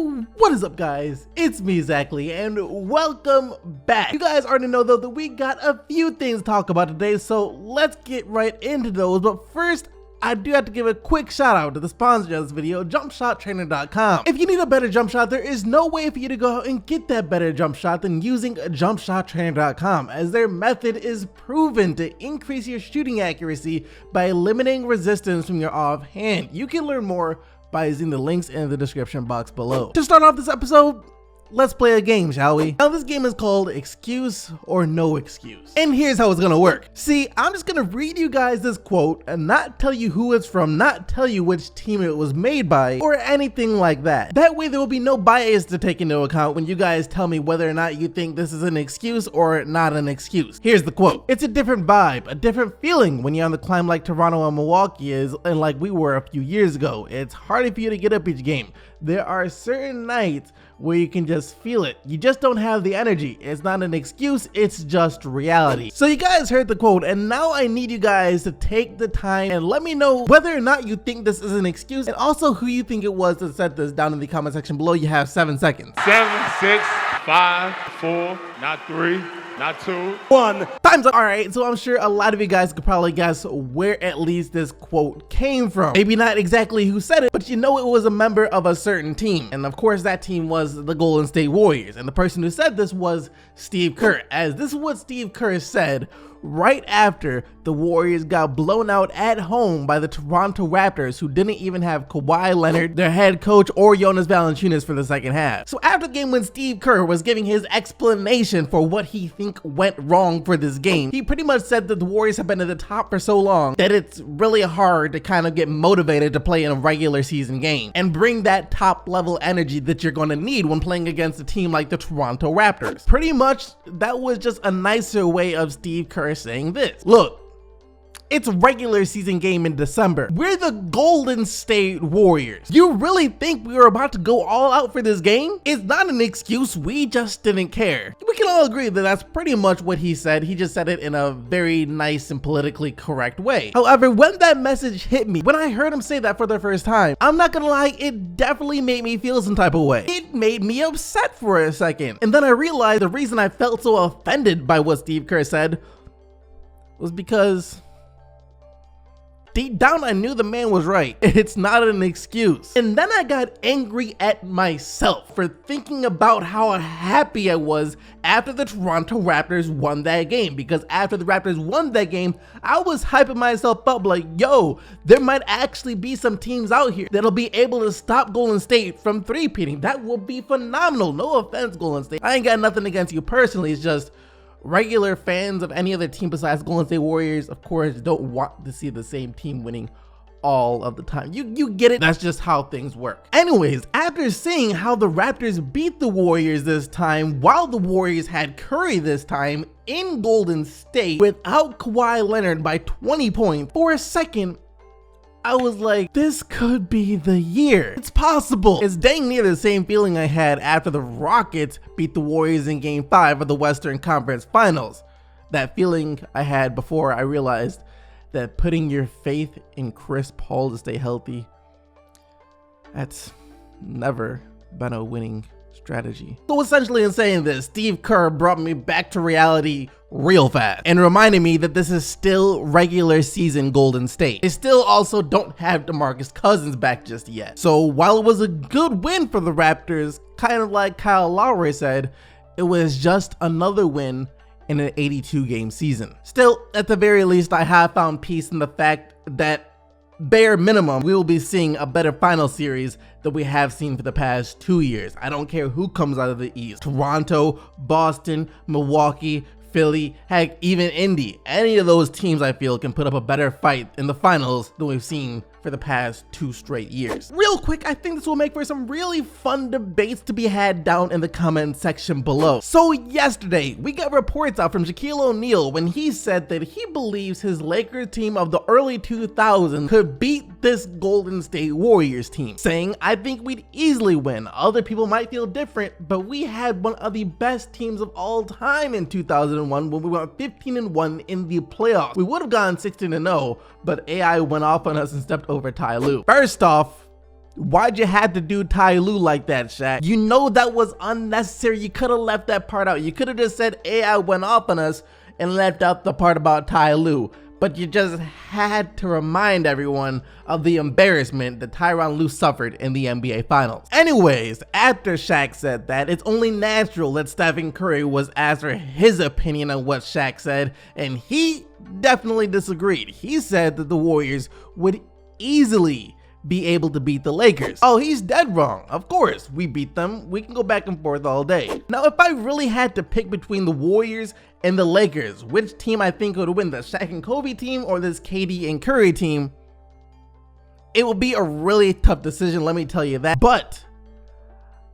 What is up, guys? It's me, Exactly, and welcome back. You guys already know though that we got a few things to talk about today, so let's get right into those. But first, I do have to give a quick shout out to the sponsor of this video, jumpshottrainer.com. If you need a better jump shot, there is no way for you to go out and get that better jump shot than using jumpshottrainer.com, as their method is proven to increase your shooting accuracy by eliminating resistance from your offhand. You can learn more by using the links in the description box below. To start off this episode, let's play a game, shall we? Now, this game is called Excuse or No Excuse. And here's how it's gonna work. See, I'm just gonna read you guys this quote and not tell you who it's from, not tell you which team it was made by, or anything like that. That way there will be no bias to take into account when you guys tell me whether or not you think this is an excuse or not an excuse. Here's the quote. It's a different vibe, a different feeling when you're on the climb like Toronto and Milwaukee is, and like we were a few years ago. It's harder for you to get up each game. There are certain nights where you can just feel it. You just don't have the energy. It's not an excuse, it's just reality. So you guys heard the quote, and now I need you guys to take the time and let me know whether or not you think this is an excuse, and also who you think it was that said this down in the comment section below. You have 7 seconds. 7, 6, 5, 4, not 3. Not 2, 1. Time's up. All right, so I'm sure a lot of you guys could probably guess where at least this quote came from. Maybe not exactly who said it, but you know it was a member of a certain team. And of course, that team was the Golden State Warriors. And the person who said this was Steve Kerr, as this is what Steve Kerr said right after the Warriors got blown out at home by the Toronto Raptors, who didn't even have Kawhi Leonard, their head coach, or Jonas Valanciunas for the second half. So after the game, when Steve Kerr was giving his explanation for what he think went wrong for this game, he pretty much said that the Warriors have been at the top for so long that it's really hard to kind of get motivated to play in a regular season game and bring that top level energy that you're going to need when playing against a team like the Toronto Raptors. Pretty much that was just a nicer way of Steve Kerr saying this. Look, it's a regular season game in December. We're the Golden State Warriors. You really think we were about to go all out for this game? It's not an excuse, we just didn't care. We can all agree that that's pretty much what he said. He just said it in a very nice and politically correct way. However, when that message hit me, when I heard him say that for the first time, I'm not gonna lie, it definitely made me feel some type of way. It made me upset for a second. And then I realized the reason I felt so offended by what Steve Kerr said was because deep down I knew the man was right. It's not an excuse. And then I got angry at myself for thinking about how happy I was after the Toronto Raptors won that game, because after the Raptors won that game, I was hyping myself up like, yo, there might actually be some teams out here that'll be able to stop Golden State from three-peating. That will be phenomenal. No offense, Golden State. I ain't got nothing against you personally. It's just regular fans of any other team besides Golden State Warriors, of course, don't want to see the same team winning all of the time. You get it. That's just how things work. Anyways, after seeing how the Raptors beat the Warriors this time, while the Warriors had Curry this time in Golden State without Kawhi Leonard by 20 points, for a second, I was like, this could be the year. It's possible. It's dang near the same feeling I had after the Rockets beat the Warriors in Game 5 of the Western Conference Finals. That feeling I had before I realized that putting your faith in Chris Paul to stay healthy, that's never been a winning strategy. So essentially, in saying this, Steve Kerr brought me back to reality real fast and reminded me that this is still regular season Golden State. They still also don't have DeMarcus Cousins back just yet. So while it was a good win for the Raptors, kind of like Kyle Lowry said, it was just another win in an 82 game season. Still, at the very least, I have found peace in the fact that bare minimum, we will be seeing a better final series that we have seen for the past 2 years. I don't care who comes out of the East. Toronto, Boston, Milwaukee, Philly, heck, even Indy. Any of those teams I feel can put up a better fight in the finals than we've seen for the past 2 straight years. Real quick, I think this will make for some really fun debates to be had down in the comment section below. So yesterday, we got reports out from Shaquille O'Neal when he said that he believes his Lakers team of the early 2000s could beat this Golden State Warriors team, saying, I think we'd easily win. Other people might feel different, but we had one of the best teams of all time in 2001 when we went 15-1 in the playoffs. We would have gone 16-0, but AI went off on us and stepped over Ty Lue. First off, Why'd you have to do Ty Lue like that, Shaq? You know that was unnecessary. You could have left that part out. You could have just said AI went off on us and left out the part about Ty Lue. But you just had to remind everyone of the embarrassment that Tyronn Lue suffered in the NBA Finals. Anyways, after Shaq said that, it's only natural that Stephen Curry was asked for his opinion on what Shaq said, and he definitely disagreed. He said that the Warriors would easily be able to beat the Lakers. Oh, he's dead wrong. Of course, we beat them. We can go back and forth all day. Now, if I really had to pick between the Warriors and the Lakers, which team I think would win, the Shaq and Kobe team or this KD and Curry team, it would be a really tough decision, let me tell you that. But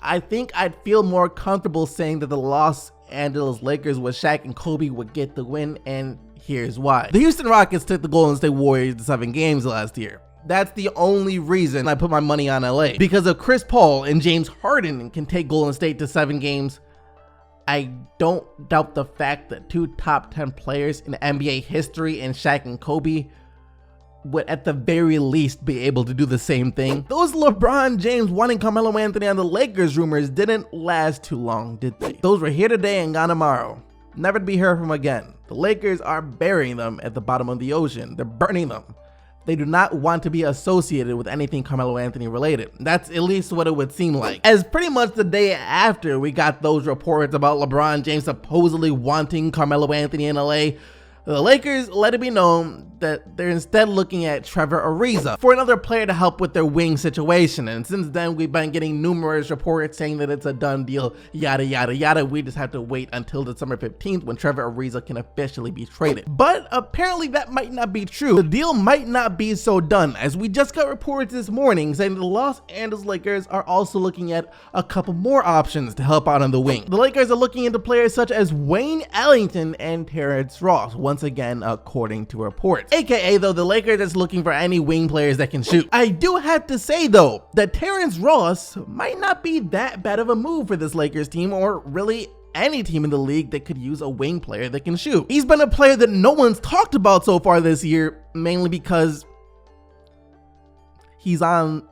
I think I'd feel more comfortable saying that the Los Angeles Lakers with Shaq and Kobe would get the win, and here's why. The Houston Rockets took the Golden State Warriors to 7 games last year. That's the only reason I put my money on LA. Because if Chris Paul and James Harden can take Golden State to 7 games, I don't doubt the fact that 2 top 10 players in NBA history in Shaq and Kobe would at the very least be able to do the same thing. Those LeBron James wanting Carmelo Anthony on the Lakers rumors didn't last too long, did they? Those were here today and gone tomorrow, never to be heard from again. The Lakers are burying them at the bottom of the ocean. They're burning them. They do not want to be associated with anything Carmelo Anthony related. That's at least what it would seem like. As pretty much the day after we got those reports about LeBron James supposedly wanting Carmelo Anthony in LA, the Lakers let it be known that they're instead looking at Trevor Ariza for another player to help with their wing situation. And since then, we've been getting numerous reports saying that it's a done deal, yada, yada, yada. We just have to wait until December 15th when Trevor Ariza can officially be traded. But apparently that might not be true. The deal might not be so done, as we just got reports this morning saying the Los Angeles Lakers are also looking at a couple more options to help out on the wing. The Lakers are looking into players such as Wayne Ellington and Terrence Ross, once again according to reports. AKA though, the Lakers is looking for any wing players that can shoot. I do have to say though, that Terrence Ross might not be that bad of a move for this Lakers team, or really any team in the league that could use a wing player that can shoot. He's been a player that no one's talked about so far this year, mainly because he's on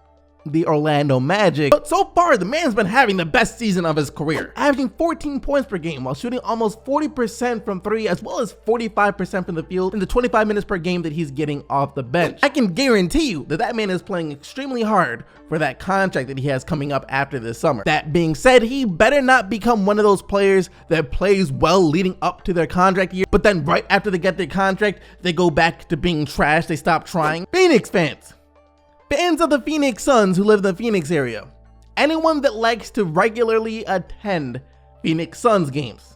the Orlando Magic, but so far the man's been having the best season of his career, averaging 14 points per game while shooting almost 40% from 3 as well as 45% from the field in the 25 minutes per game that he's getting off the bench. I can guarantee you that that man is playing extremely hard for that contract that he has coming up after this summer. That being said, he better not become one of those players that plays well leading up to their contract year, but then right after they get their contract, they go back to being trash, they stop trying. Phoenix fans of the Phoenix Suns who live in the Phoenix area, anyone that likes to regularly attend Phoenix Suns games,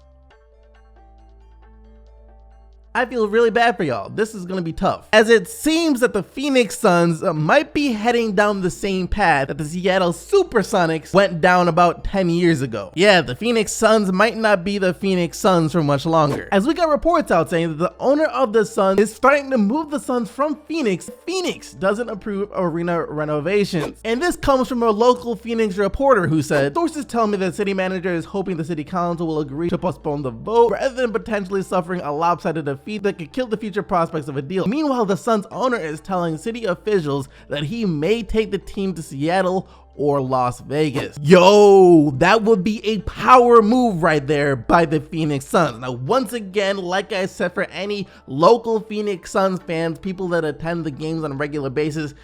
I feel really bad for y'all. This is gonna be tough, as it seems that the Phoenix Suns might be heading down the same path that the Seattle Supersonics went down about 10 years ago. Yeah, the Phoenix Suns might not be the Phoenix Suns for much longer, as we got reports out saying that the owner of the Suns is starting to move the Suns from Phoenix. Phoenix doesn't approve of arena renovations. And this comes from a local Phoenix reporter who said, sources tell me that city manager is hoping the city council will agree to postpone the vote rather than potentially suffering a lopsided defeat that could kill the future prospects of a deal. Meanwhile, the Suns owner is telling city officials that he may take the team to Seattle or Las Vegas. Yo, that would be a power move right there by the Phoenix Suns. Now, once again, like I said, for any local Phoenix Suns fans, people that attend the games on a regular basis,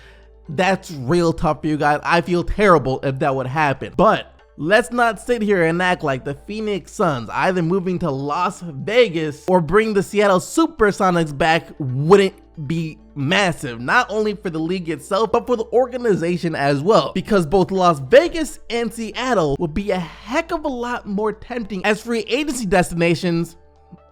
that's real tough for you guys. I feel terrible if that would happen. But let's not sit here and act like the Phoenix Suns either moving to Las Vegas or bring the Seattle Supersonics back wouldn't be massive, not only for the league itself, but for the organization as well, because both Las Vegas and Seattle would be a heck of a lot more tempting as free agency destinations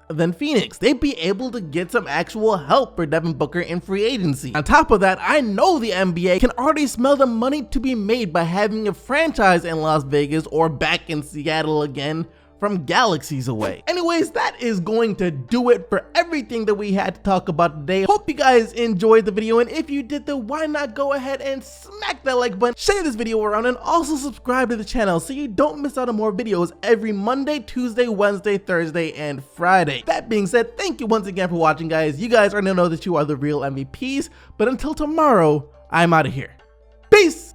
than Phoenix. They'd be able to get some actual help for Devin Booker in free agency. On top of that, I know the NBA can already smell the money to be made by having a franchise in Las Vegas or back in Seattle again from galaxies away. Anyways, that is going to do it for everything that we had to talk about today. Hope you guys enjoyed the video, and if you did, then why not go ahead and smack that like button, share this video around, and also subscribe to the channel so you don't miss out on more videos every Monday, Tuesday, Wednesday, Thursday, and Friday. That being said, thank you once again for watching, guys. You guys already know that you are the real MVPs, but until tomorrow, I'm out of here. Peace!